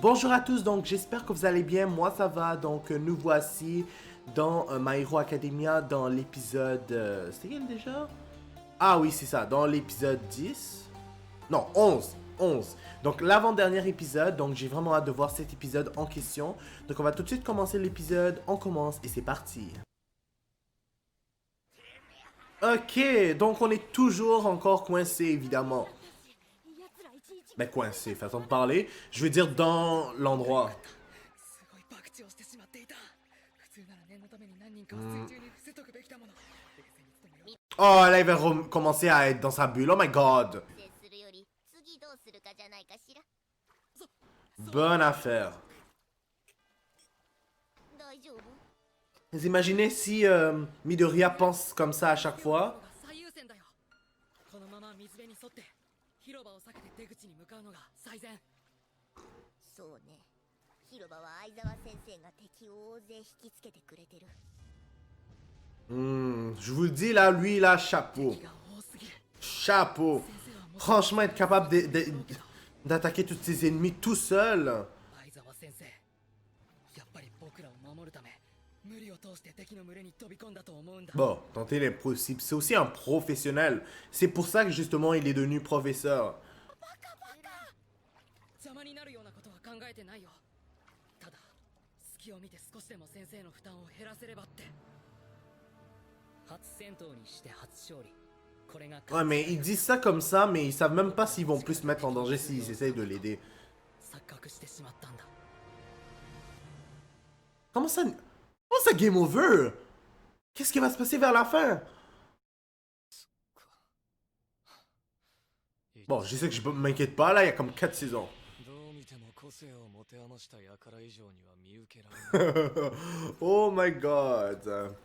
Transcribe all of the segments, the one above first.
Bonjour à tous, donc j'espère que vous allez bien, moi ça va, donc nous voici dans My Hero Academia dans l'épisode... c'est quel déjà? Ah oui, c'est ça, dans l'épisode 10. Non, 11. Donc l'avant-dernier épisode, donc j'ai vraiment hâte de voir cet épisode en question. Donc on va tout de suite commencer l'épisode, on commence et c'est parti. Ok, donc on est toujours encore coincé évidemment. Mais coincé, façon de parler. Je veux dire dans l'endroit. Oh, là, il va commencer à être dans sa bulle. Oh my god. Bonne affaire. Vous imaginez si Midoriya pense comme ça à chaque fois? Je vous le dis là, lui là, chapeau. Chapeau. Franchement, être capable d'attaquer tous ses ennemis tout seul. Bon, tenter l'impossible. C'est aussi un professionnel. C'est pour ça que justement il est devenu professeur. Ouais, mais ils disent ça comme ça, mais ils savent même pas s'ils vont plus se mettre en danger s'ils essayent de l'aider. Comment ça... Comment ça game over? Qu'est-ce qui va se passer vers la fin? Bon, je sais que je m'inquiète pas, là, il y a comme 4 saisons. Oh my god.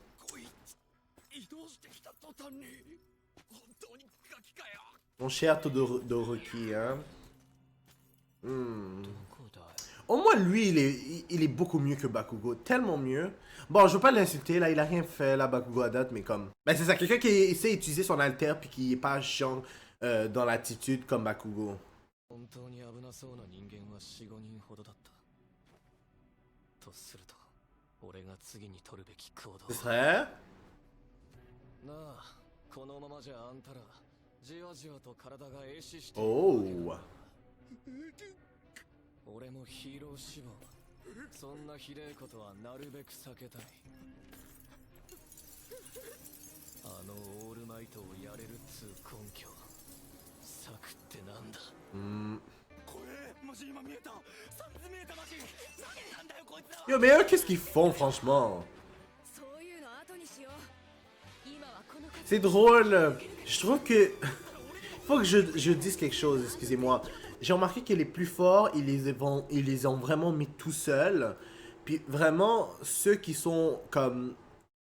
Mon cher Todoroki, hein. Au moins, lui, il est beaucoup mieux que Bakugo. Tellement mieux. Bon, je veux pas l'insulter, là, il a rien fait, là, Bakugo à date, mais comme... Ben, c'est ça, quelqu'un qui sait utiliser son alter, puis qui est pas chiant dans l'attitude comme Bakugo. Ce serait... Oh. Yo, mais eux, qu'est-ce qu'ils font, franchement? C'est drôle. Je trouve que... Faut que je dise quelque chose, excusez-moi. J'ai remarqué que les plus forts, ils les ont vraiment mis tout seuls. Puis vraiment, ceux qui sont comme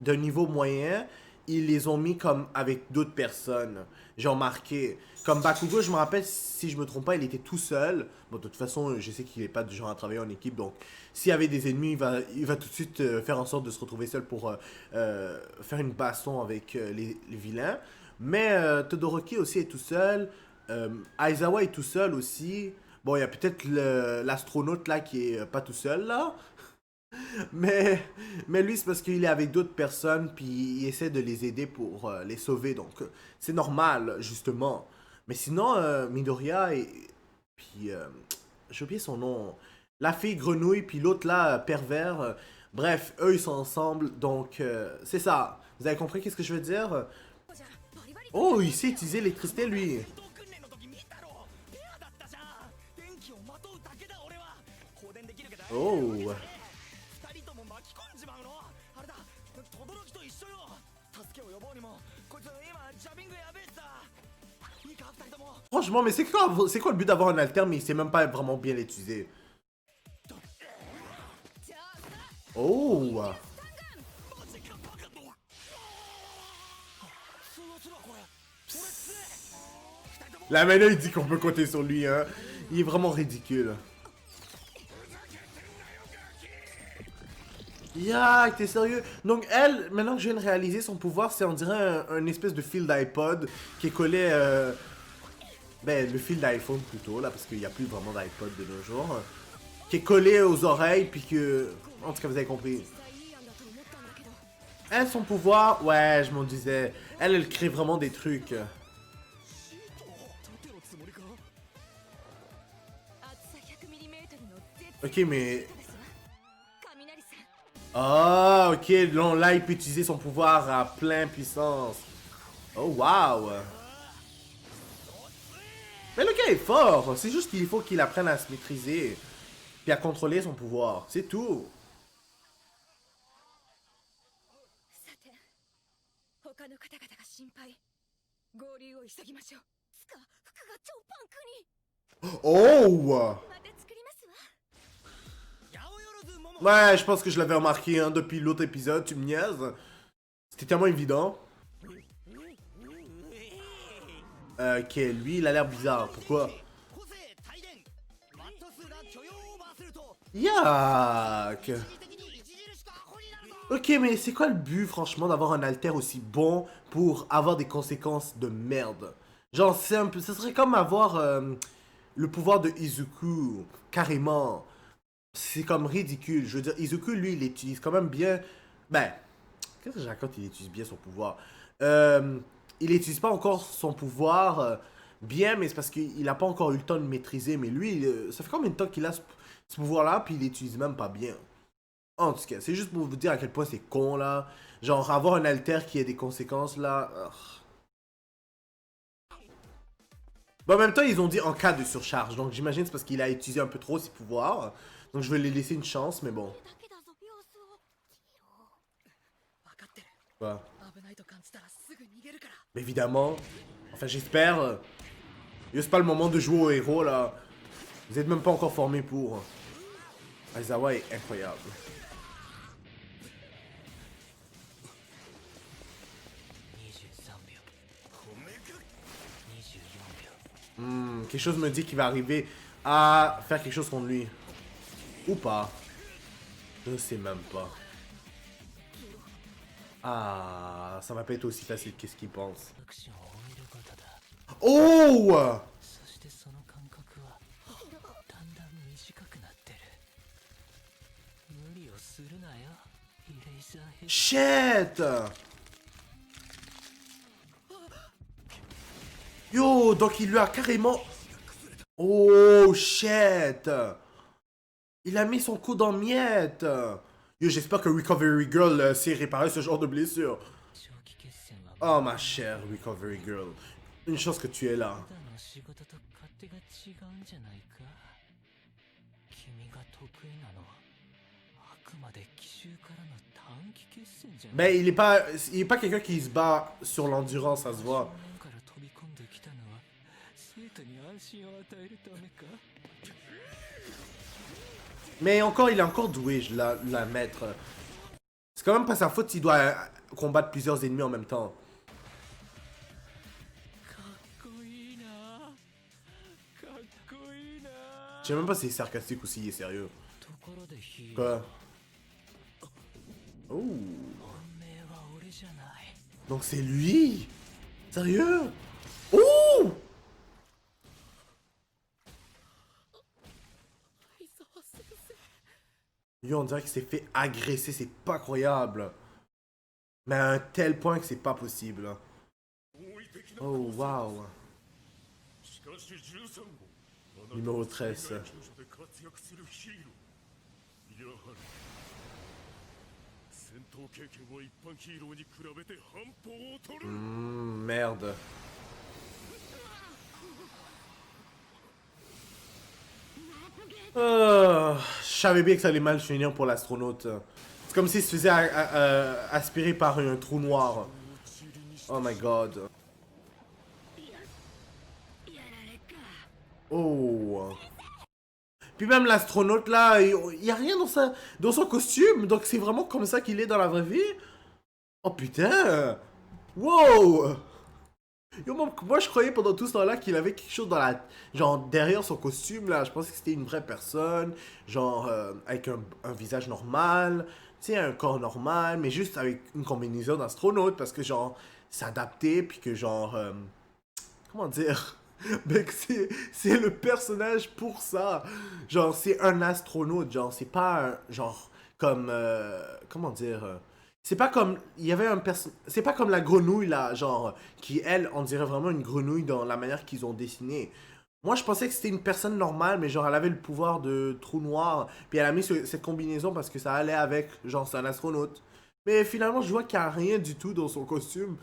d'un niveau moyen, ils les ont mis comme avec d'autres personnes. J'ai remarqué. Comme Bakugo, je me rappelle, si je me trompe pas, il était tout seul. Bon, de toute façon, je sais qu'il n'est pas du genre à travailler en équipe. Donc, s'il y avait des ennemis, il va tout de suite faire en sorte de se retrouver seul pour faire une baston avec les vilains. Mais Todoroki aussi est tout seul. Aizawa est tout seul aussi. Bon, il y a peut-être l'astronaute là qui est pas tout seul là. Mais lui, c'est parce qu'il est avec d'autres personnes, puis il essaie de les aider pour les sauver. Donc, c'est normal, justement. Mais sinon, Midoriya et... Puis, j'ai oublié son nom. La fille grenouille, puis l'autre là, pervers. Bref, eux, ils sont ensemble. Donc, c'est ça. Vous avez compris qu'est-ce que je veux dire? Oh, il sait utiliser l'électricité, lui. Oh. Franchement, mais c'est quoi le but d'avoir un alter, mais il sait même pas vraiment bien l'utiliser? Oh. Là, maintenant, il dit qu'on peut compter sur lui, hein. Il est vraiment ridicule. Yak, t'es sérieux? Donc elle, maintenant que je viens de réaliser son pouvoir, c'est on dirait un espèce de fil d'iPod qui est collé... Ben, le fil d'iPhone plutôt, là, parce qu'il n'y a plus vraiment d'iPod de nos jours. qui est collé aux oreilles, puis que... En tout cas, vous avez compris. Elle, son pouvoir, ouais, je m'en disais. Elle crée vraiment des trucs. Ok, mais... Ah, ok, non, là, il peut utiliser son pouvoir à pleine puissance. Oh, wow. Mais le gars est fort. C'est juste qu'il faut qu'il apprenne à se maîtriser. Puis à contrôler son pouvoir. C'est tout. Oh! Ouais, je pense que je l'avais remarqué hein, depuis l'autre épisode, tu me niaises. C'était tellement évident. Ok, lui, il a l'air bizarre. Pourquoi? Yuck! Ok, mais c'est quoi le but, franchement, d'avoir un alter aussi bon pour avoir des conséquences de merde? Genre, c'est un peu... Ce serait comme avoir le pouvoir de Izuku, carrément. C'est comme ridicule. Je veux dire, Izuku, lui, il utilise quand même bien... Ben, qu'est-ce que je raconte? Il utilise bien son pouvoir. Il n'utilise pas encore son pouvoir bien, mais c'est parce qu'il n'a pas encore eu le temps de le maîtriser. Mais lui, ça fait combien de temps qu'il a ce pouvoir-là, puis il l'utilise même pas bien. En tout cas, c'est juste pour vous dire à quel point c'est con, là. Genre, avoir un alter qui a des conséquences, là... Bon, en même temps, ils ont dit en cas de surcharge. Donc, j'imagine c'est parce qu'il a utilisé un peu trop ses pouvoirs. Donc, je vais lui laisser une chance, mais bon. Quoi? Mais évidemment. Enfin, j'espère. C'est pas le moment de jouer au héros, là. Vous êtes même pas encore formé pour. Aizawa est incroyable. Quelque chose me dit qu'il va arriver à faire quelque chose contre lui. Ou pas. Je sais même pas. Ah, ça va pas être aussi facile qu'est-ce qu'il pense. Oh! Shit! Yo, donc il lui a carrément... Oh, shit! Il a mis son coude en miettes! Yo, j'espère que Recovery Girl sait réparer ce genre de blessure. Oh, ma chère Recovery Girl. Une chance que tu es là. Ben, il est pas quelqu'un qui se bat sur l'endurance, ça se voit. Mais encore, il est encore doué, je l'admettre. C'est quand même pas sa faute s'il doit combattre plusieurs ennemis en même temps. Je sais même pas si c'est sarcastique ou s'il est sérieux. Quoi? Oh. Donc c'est lui? Sérieux? Oh! Yo, on dirait qu'il s'est fait agresser, c'est pas croyable. Mais à un tel point que c'est pas possible. Oh, wow. Numéro 13. Merde. Je savais bien que ça allait mal finir pour l'astronaute. C'est comme s'il se faisait aspirer par un trou noir. Oh my god. Oh. Puis même l'astronaute là, il y a rien dans son costume. Donc c'est vraiment comme ça qu'il est dans la vraie vie. Oh putain. Wow. Yo, moi je croyais pendant tout ce temps-là qu'il avait quelque chose dans la... Genre derrière son costume là, je pensais que c'était une vraie personne. Genre avec un visage normal, tu sais, un corps normal, mais juste avec une combinaison d'astronaute parce que genre s'adapter puis que genre... comment dire? Ben, c'est le personnage pour ça. Genre, c'est un astronaute. Genre, c'est pas un, genre, comme, comment dire, c'est pas comme, il y avait un c'est pas comme la grenouille, là, genre, qui, elle, on dirait vraiment une grenouille dans la manière qu'ils ont dessiné. Moi, je pensais que c'était une personne normale, mais genre, elle avait le pouvoir de trou noir, puis elle a mis cette combinaison parce que ça allait avec, genre, c'est un astronaute. Mais finalement, je vois qu'il n'y a rien du tout dans son costume.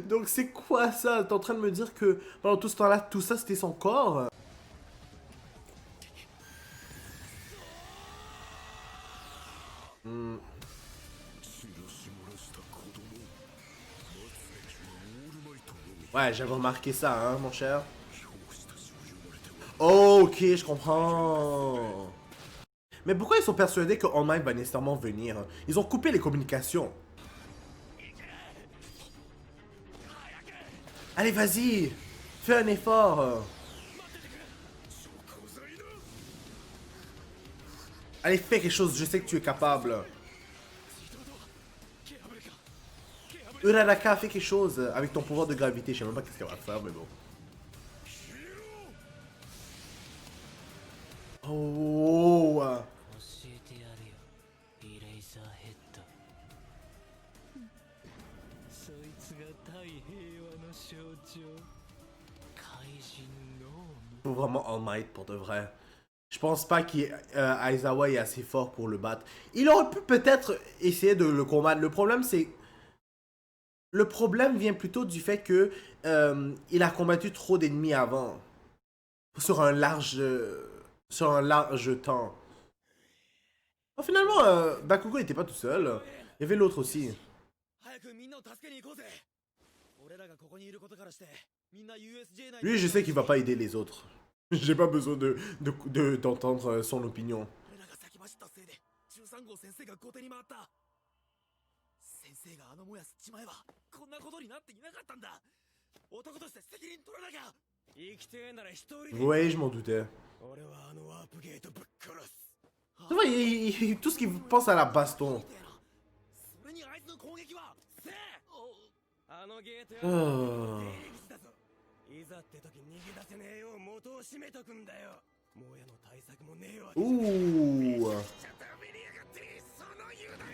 Donc c'est quoi ça? T'es en train de me dire que pendant tout ce temps-là, tout ça c'était son corps? Hmm. Ouais, j'avais remarqué ça, hein, mon cher. Oh, ok, je comprends. Mais pourquoi ils sont persuadés que All Might va nécessairement venir? Ils ont coupé les communications. Allez, vas-y! Fais un effort! Allez, fais quelque chose, je sais que tu es capable. Uraraka, fais quelque chose avec ton pouvoir de gravité. Je sais même pas qu'est-ce qu'elle va faire, mais bon. Oh! 教えてやるよイレイザーヘッドそいつが対平和の象徴怪人の Faut vraiment All Might pour de vrai. Je pense pas qu'Aizawa est assez fort pour le battre. Il aurait pu peut-être essayer de le combattre. Le problème, c'est. Le problème vient plutôt du fait que il a combattu trop d'ennemis avant. Sur un large. Sur un large temps. Bon, finalement, Bakugo était pas tout seul. Il y avait l'autre aussi. 早くみんなを助けに行こうぜ俺らがここにいることからしてみんな USJ 内 Lui, je sais qu'il va pas aider les autres. J'ai pas besoin d'entendre son opinion. 俺らが先走ったせいで13号先生が後手に回った先生があの燃やすっちまえばこんなことになっていなかったんだ男として責任取らなきゃ生きてえなら一人で Vous voyez, je m'en doutais. 俺はあのワープゲートぶっ殺す C'est vrai, tout ce qu'il pense à la baston. それにあいつの攻撃はせえあのゲートや Oh. 出入り口だぞいざって時逃げ出せねえよう元を閉めとくんだよもやの対策もねえわけ Ouh. じゃダメにやがってその油断が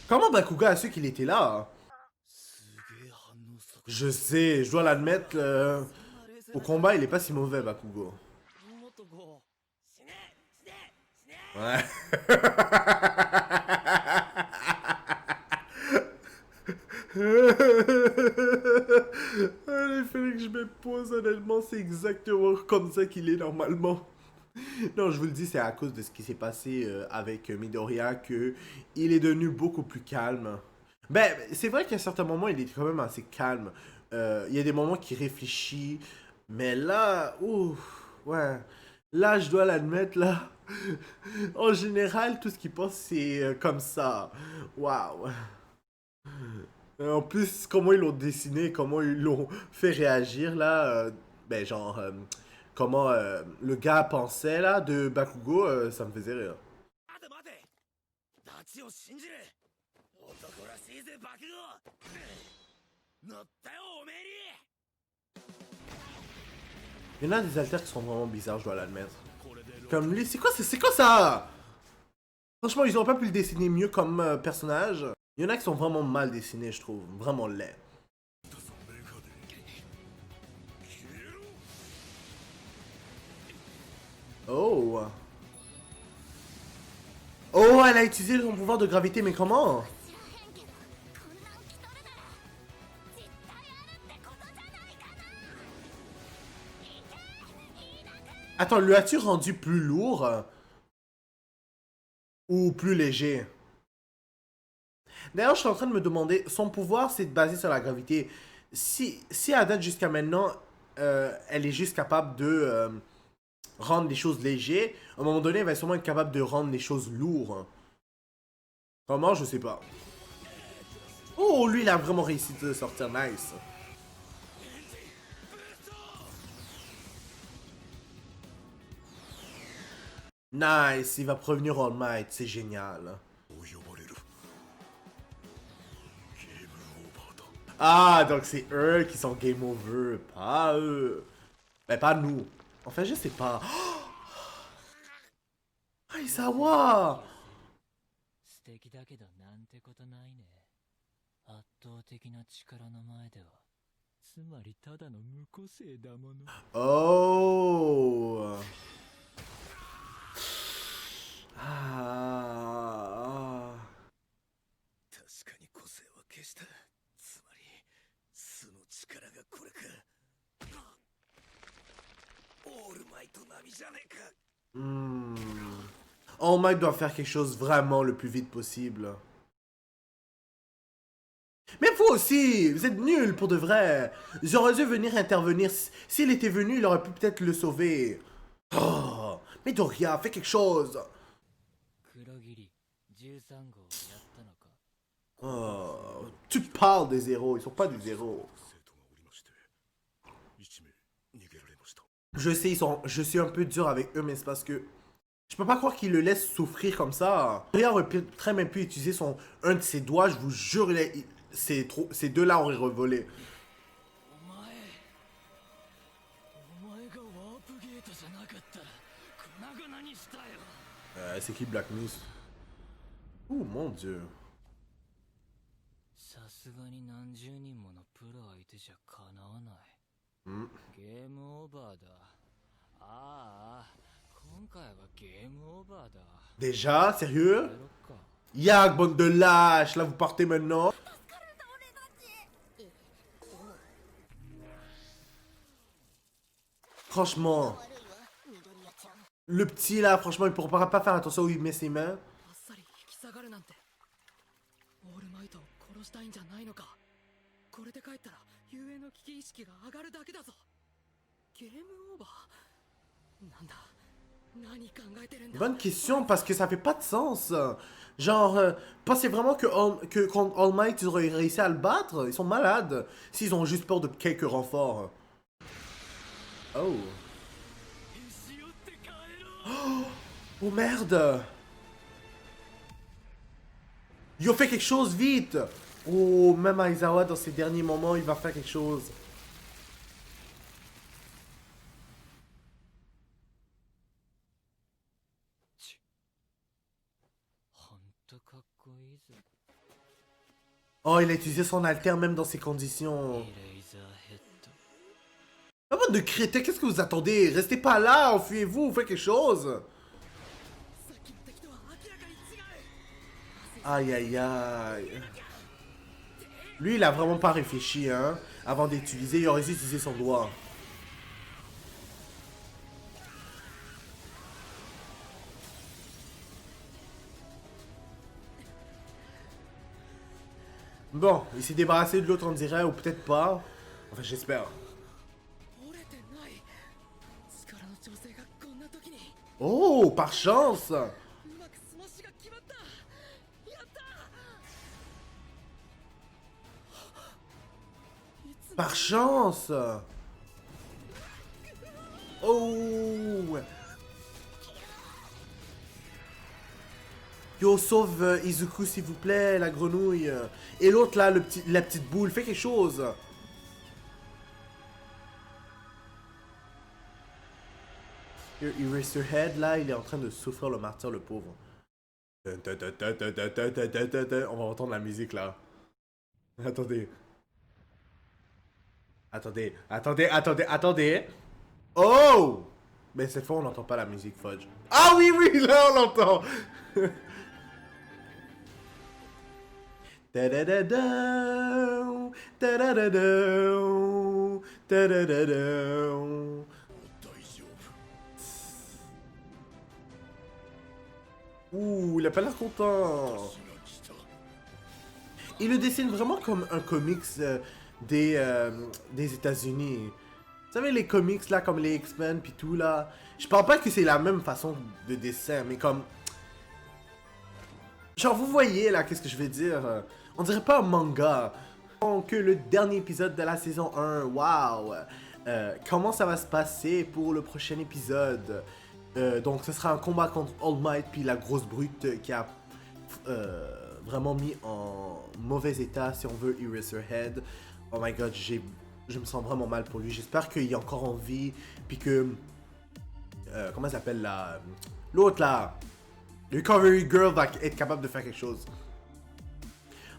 Comment Bakuga a su qu'il était là? すげえ反応速 Je sais, je dois l'admettre. Au combat, il est pas si mauvais, Bakugo. もっとこう死ね死ね死ね Ouais. Il fallait que je me pose, honnêtement, c'est exactement comme ça qu'il est normalement. Non, je vous le dis, c'est à cause de ce qui s'est passé avec Midoriya que il est devenu beaucoup plus calme. Ben, c'est vrai qu'à certains moments, il est quand même assez calme. Il y a des moments qu'il réfléchit, mais là, ouf, ouais. Là, je dois l'admettre, là. En général, tout ce qu'il pense, c'est comme ça. Waouh. En plus, comment ils l'ont dessiné, comment ils l'ont fait réagir, là. Ben, genre, comment le gars pensait, là, de Bakugo, ça me faisait rire. 待て待てダチを信じる男らしいぜ爆豪乗ったよおめえに Il y en a des alters qui sont vraiment bizarres, je dois l'admettre. Comme lui, c'est quoi ça? Franchement, ils auraient pas pu le dessiner mieux comme personnage. Il y en a qui sont vraiment mal dessinés, je trouve. Vraiment laids. Oh. Oh, elle a utilisé son pouvoir de gravité, mais comment? Attends, lui as-tu rendu plus lourd? Ou plus léger? D'ailleurs, je suis en train de me demander, son pouvoir, c'est basé sur la gravité. Si à date jusqu'à maintenant, elle est juste capable de rendre les choses légères, à un moment donné, elle va sûrement être capable de rendre les choses lourdes. Comment? Je sais pas. Oh, lui, il a vraiment réussi de sortir nice. Nice, il va prévenir All Might, c'est génial. Ah, donc c'est eux qui sont game over, pas eux. Ben, pas nous. Enfin, je sais pas. Oh Aizawa! 素敵だけどなんてことないね。圧倒的な力の前では、つまりただの無個性だもの。Oh! Ah. 確かに個性は消した。つまり素の力がこれか。オールマイト並みじゃねえか。Hmm. All Might doit faire quelque chose vraiment le plus vite possible. Mais vous aussi, vous êtes nuls pour de vrai. J'aurais dû venir intervenir. S'il était venu, il aurait pu peut-être le sauver. Oh, mais Doria, fais quelque chose. 黒霧13号をやったのか。 Oh, tu parles des zéros, ils sont pas des zéros. 生徒がおりまして、1名逃げられました。 Je sais, je suis un peu dur avec eux, mais c'est parce que je peux pas croire qu'ils le laissent souffrir comme ça. Doria aurait très bien pu utiliser un de ses doigts, je vous jure, ces deux-là auraient revolé. お前がワープゲートじゃなかったら粉々にしたよ。 C'est qui Black Mist? Oh mon dieu. さすがに何十人ものプロ相手じゃかなわない。 Hmm. ゲームオーバーだ。ああ、今回はゲームオーバーだ。 Déjà, や sérieux? ろっか。 Yag, bande de lâches, là vous partez maintenant. Franchement, le petit là, franchement, il pourra pas faire attention où il met ses mains. あっさり引き下がるなんて。オールマイトを殺したいんじゃないのか。これで帰ったら雄英の危機意識が上がるだけだぞ。ゲームオーバーなんだ。何考えてるんだ。 Bonne question, parce que ça fait pas de sens. Genre, pensez vraiment que contre All Might, ils auraient réussi à le battre? Ils sont malades. S'ils ont juste peur de quelques renforts. Oh. Oh merde! Yo, fais quelque chose, vite! Oh, même Aizawa, dans ses derniers moments, il va faire quelque chose. ほんとかっこいいぜ。 Oh, il a utilisé son alter même dans ces conditions. イレイザーヘッド。 Ah, bande de crétins, qu'est-ce que vous attendez? Restez pas là, enfuyez-vous, faites quelque chose! さっきの敵とは明らかに違う。 Aïe aïe aïe. Lui, il a vraiment pas réfléchi, hein. Avant d'utiliser, il aurait dû utiliser son doigt. Bon, il s'est débarrassé de l'autre, on dirait, ou peut-être pas. Enfin, j'espère. 折れてない。力の調整がこんな時に。 Oh, par chance! うまくスマッシュが決まった。やった。いつも Par chance! Oh! Yo, sauve Izuku, s'il vous plaît, la grenouille. Et l'autre, là, la petite boule, fais quelque chose. Eraserhead, là, il est en train de souffrir le martyr, le pauvre. On va entendre la musique, là. Attendez. Attendez. Oh! Mais cette fois, on n'entend pas la musique, Fudge. Ah oui, là, on l'entend. Ta-da-da-da, ta-da-da-da, ta-da-da-da. Ouh, il a pas l'air content. Il le dessine vraiment comme un comics des États-Unis. Vous savez, les comics là, comme les X-Men pis tout là. Je parle pas que c'est la même façon de dessin, mais comme. Genre, vous voyez là, qu'est-ce que je vais dire? On dirait pas un manga. Donc, le dernier épisode de la saison 1, waouh! Comment ça va se passer pour le prochain épisode? Donc, ce sera un combat contre All Might, puis la grosse brute qui a vraiment mis en mauvais état, si on veut, Eraserhead. Oh my god, je me sens vraiment mal pour lui. J'espère qu'il est encore en vie. Puis que... comment elle s'appelle là? L'autre là. Le Recovery Girl va être capable de faire quelque chose.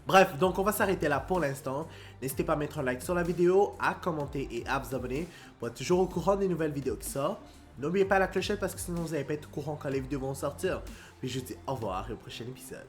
Bref, donc on va s'arrêter là pour l'instant. N'hésitez pas à mettre un like sur la vidéo, à commenter et à vous abonner pour être toujours au courant des nouvelles vidéos qui sortent. N'oubliez pas la clochette parce que sinon vous n'allez pas être au courant quand les vidéos vont sortir. Puis je vous dis au revoir et au prochain épisode.